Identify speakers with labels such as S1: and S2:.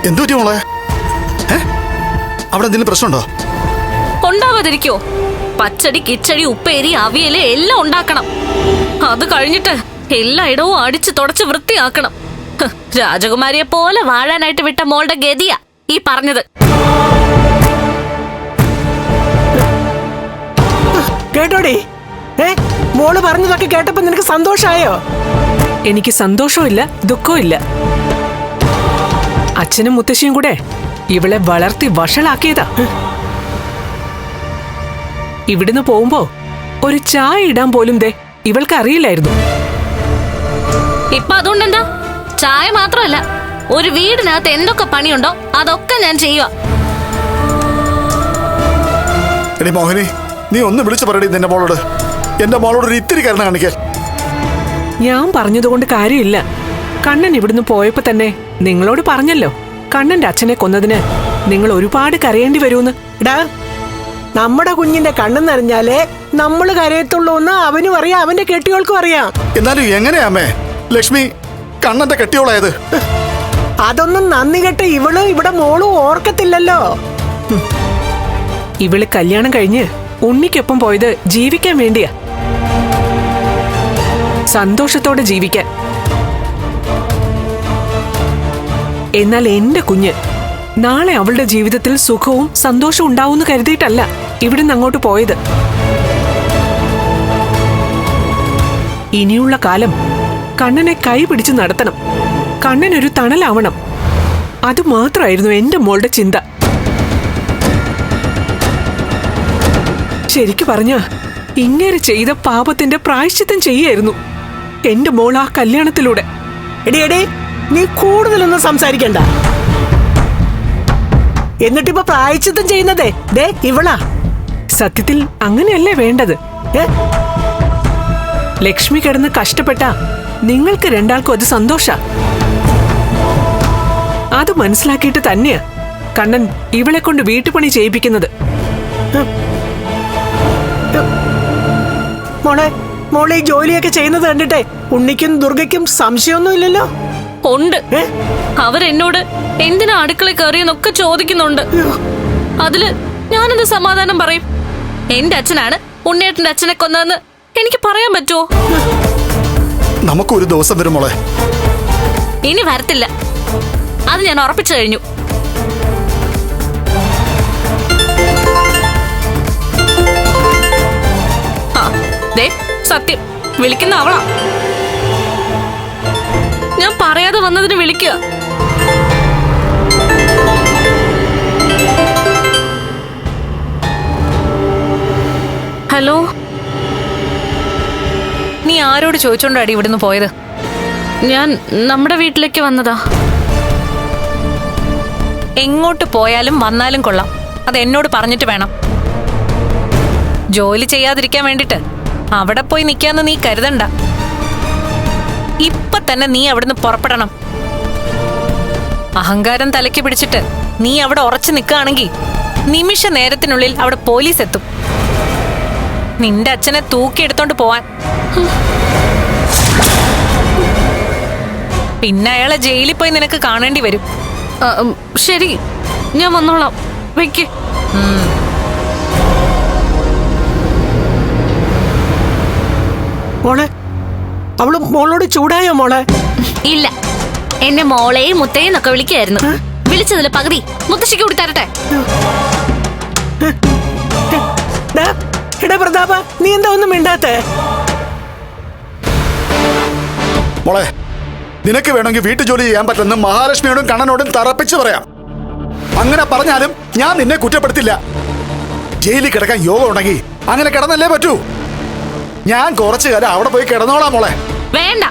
S1: എന്തു പറ്റി മോളെ? അവിടെ എന്തെങ്കിലും പ്രശ്നമുണ്ടോ?
S2: ഉണ്ടാവാതിരിക്കോ? പച്ചടി, കിച്ചടി, ഉപ്പേരി, അവിയല് എല്ലാം ഉണ്ടാക്കണം. അത് കഴിഞ്ഞിട്ട് എല്ലായിടവും അടിച്ചു തുടച്ച് വൃത്തിയാക്കണം. രാജകുമാരിയെ പോലെ വാഴാനായിട്ട് വിട്ട മോളുടെ ഗതിയാ ഈ പറഞ്ഞത്.
S3: കേട്ടോടി? മോള് പറഞ്ഞതൊക്കെ കേട്ടപ്പോ നിനക്ക് സന്തോഷായോ?
S4: എനിക്ക് സന്തോഷവും ദുഃഖവും ഇല്ല. അച്ഛനും മുത്തശ്ശിയും കൂടെ ഇവളെ വളർത്തി വഷളാക്കിയതാ. ഇവിടുന്ന് പോകുമ്പോ ഒരു ചായ ഇടാൻ പോലും ഇവൾക്ക് അറിയില്ലായിരുന്നു.
S2: ഇപ്പൊ അതുകൊണ്ടെന്താ? ചായ മാത്രമല്ല, ഒരു വീടിനകത്ത് എന്തൊക്കെ പണിയുണ്ടോ അതൊക്കെ ഞാൻ ചെയ്യുക.
S1: എടി മോഹിനി, നീ ഒന്ന് വിളിച്ചു പറയടി നിന്റെ മോളോട്. എന്റെ മോളോട് ഒരു ഇത്തിരി കരുണ കാണിക്കാൻ.
S4: ഞാൻ പറഞ്ഞതുകൊണ്ട് കാര്യമില്ല. കണ്ണൻ ഇവിടുന്ന് പോയപ്പോ തന്നെ നിങ്ങളോട് പറഞ്ഞല്ലോ, കണ്ണന്റെ അച്ഛനെ കൊന്നതിന് നിങ്ങൾ ഒരുപാട് കരയേണ്ടി വരുമെന്ന്.
S3: എടാ, നമ്മുടെ കുഞ്ഞിന്റെ കണ്ണെന്നറിഞ്ഞാലേ നമ്മള് കരയത്തുള്ളൂ എന്ന് അവനും അറിയാം, അവന്റെ കെട്ടിയോൾക്കും അറിയാം.
S1: എന്നാലും എങ്ങനെയാ അമ്മേ ലക്ഷ്മി കണ്ണന്റെ കെട്ടിയോളായത്?
S3: അതൊന്നും നന്ദി കെട്ട ഇവളും ഇവിടെ മോളും ഓർക്കത്തില്ലല്ലോ.
S4: ഇവള് കല്യാണം കഴിഞ്ഞ് ഉണ്ണിക്കൊപ്പം പോയത് ജീവിക്കാൻ വേണ്ടിയാ, സന്തോഷത്തോടെ ജീവിക്കാൻ. എന്നാൽ എന്റെ കുഞ്ഞ് നാളെ അവളുടെ ജീവിതത്തിൽ സുഖവും സന്തോഷവും ഉണ്ടാവും കരുതിയിട്ടല്ല ഇവിടുന്ന് അങ്ങോട്ട് പോയത്. ഇനിയുള്ള കാലം കണ്ണനെ കൈ പിടിച്ച് നടത്തണം, കണ്ണനൊരു തണലാവണം. അത് മാത്രമായിരുന്നു എന്റെ മോളുടെ ചിന്ത. ശരിക്കു പറഞ്ഞ ഇങ്ങനെ ചെയ്ത പാപത്തിന്റെ പ്രായശ്ചിത്തം ചെയ്യായിരുന്നു എന്റെ മോൾ ആ കല്യാണത്തിലൂടെ.
S3: എടി, നീ കൂടുതലൊന്നും സംസാരിക്കണ്ട. എന്നിട്ടിപ്പോ പ്രായശ്ചിത്തം ചെയ്യുന്നതേ ഇവളാ.
S4: സത്യത്തിൽ അങ്ങനെയല്ലേ വേണ്ടത്? ലക്ഷ്മി കിടന്ന് കഷ്ടപ്പെട്ട നിങ്ങൾക്ക് രണ്ടാൾക്കും അത് സന്തോഷ. അത് മനസ്സിലാക്കിയിട്ട് തന്നെയാ കണ്ണൻ ഇവളെ കൊണ്ട് വീട്ടുപണി ചെയ്യിപ്പിക്കുന്നത്.
S3: മോളെ ഈ ജോലിയൊക്കെ ചെയ്യുന്നത് കണ്ടിട്ടെ ഉണ്ണിക്കും ദുർഗയ്ക്കും സംശയമൊന്നും ഇല്ലല്ലോ?
S2: ഉണ്ട്. അവരെന്നോട് എന്തിനാ അടുക്കള കയറിയെന്നൊക്കെ ചോദിക്കുന്നുണ്ട്. അതില് ഞാനെന്ത് സമാധാനം പറയും? എന്റെ അച്ഛനാണ് ഉണ്ണിയേട്ടന്റെ അച്ഛനെ കൊന്നതെന്ന് എനിക്ക് പറയാൻ പറ്റുമോ?
S1: നമുക്കൊരു ദിവസം വരും മോളെ.
S2: ഇനി വരത്തില്ല, അത് ഞാൻ ഉറപ്പിച്ചു കഴിഞ്ഞു. സത്യം വിളിക്കുന്ന അവളാ. ഞാൻ പറയാതെ വന്നതിന് വിളിക്കുക. ഹലോ, നീ ആരോട് ചോദിച്ചോണ്ടാടി ഇവിടുന്ന് പോയത്? ഞാൻ നമ്മുടെ വീട്ടിലേക്ക് വന്നതാ. എങ്ങോട്ട് പോയാലും വന്നാലും കൊള്ളാം, അത് എന്നോട് പറഞ്ഞിട്ട് വേണം. ജോലി ചെയ്യാതിരിക്കാൻ വേണ്ടിട്ട് അവിടെ പോയി നിൽക്കാന്ന് നീ കരുതണ്ട. ഇപ്പൊ തന്നെ നീ അവിടുന്ന് പുറപ്പെടണം. അഹങ്കാരം തലയ്ക്ക് പിടിച്ചിട്ട് നീ അവിടെ ഉറച്ചു നിൽക്കുകയാണെങ്കിൽ നിമിഷ നേരത്തിനുള്ളിൽ അവിടെ പോലീസ് എത്തും നിന്റെ അച്ഛനെ തൂക്കിയെടുത്തോണ്ട് പോവാൻ. പിന്നെ അയാളെ ജയിലിൽ പോയി നിനക്ക് കാണേണ്ടി വരും. ശരി, ഞാൻ വന്നോളാം. വെക്ക്.
S3: മോളെ, അവള് മോളോട് ചൂടായോ മോളെ?
S2: ഇല്ല, എന്നെ മോളെയും മുത്തയും ഒക്കെ വിളിക്കായിരുന്നു. വിളിച്ചതില് പകുതി മുത്തശ്ശിക്ക് കൂടി തരട്ടെ.
S3: എടാ പ്രതാപ, നീ എന്താ ഒന്നും മിണ്ടാത്തെ?
S1: മോളെ, നിനക്ക് വേണമെങ്കിൽ വീട്ടുജോലി ചെയ്യാൻ പറ്റുന്ന മഹാലക്ഷ്മിയോടും കണ്ണനോടും തറപ്പിച്ച് പറയാം. അങ്ങനെ പറഞ്ഞാലും ഞാൻ നിന്നെ കുറ്റപ്പെടുത്തില്ല. ജയിലിൽ കിടക്കാൻ യോഗം ഉണ്ടെങ്കിൽ അങ്ങനെ കിടന്നല്ലേ പറ്റൂ. ഞാൻ കുറച്ചു കാലം അവിടെ പോയി കിടന്നോളാം മോളെ.
S2: വേണ്ട,